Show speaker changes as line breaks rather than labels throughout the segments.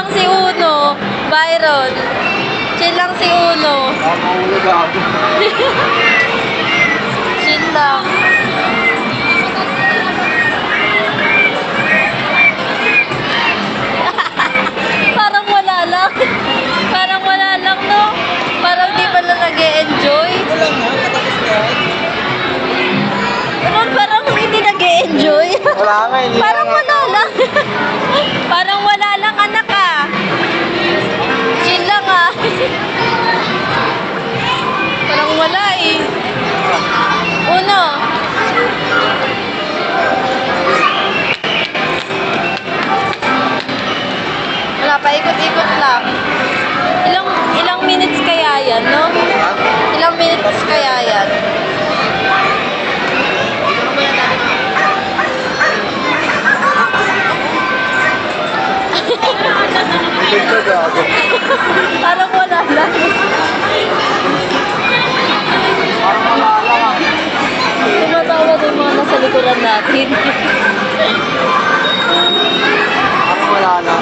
lang si Uno. Byron. Chill lang si Uno.
Nakakahulog ako.
Chill lang. Parang wala lang. Parang wala lang, no? Parang di ba lang nag-e-enjoy?
Ito lang ha, katapos na yan.
Ron, parang hindi nag-e-enjoy.
Wala nga, hindi
Parang
na-
wala lang. Parang wala lang, anak ah. Chill lang ah. Parang wala eh. Uno. Wala pa, ikot-ikot lang. Ilang minutes kaya yan, no? Ilang minutes kaya yan?
Ito gago.
Parang wala lang.
Parang wala lang ah.
Tumatawa din mga nasa likuran natin.
Parang wala lang.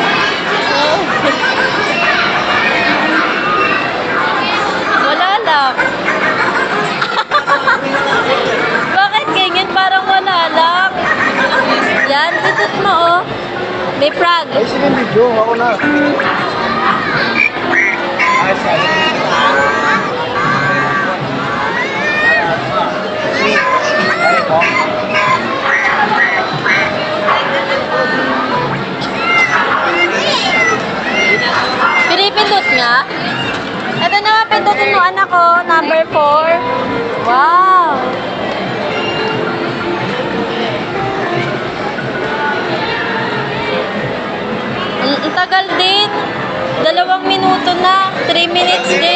Wala lang. Bakit ganyan? Parang wala lang. Yan, tutot mo oh. May frog.
Ay, sige, video. Ako na. Ay, sorry. Ay, po.
Pinipindot nga. Ito na, pindutin mo anak ko. Number 4. Wow. Ang tagal din. 2 minuto na. 3 minutes din.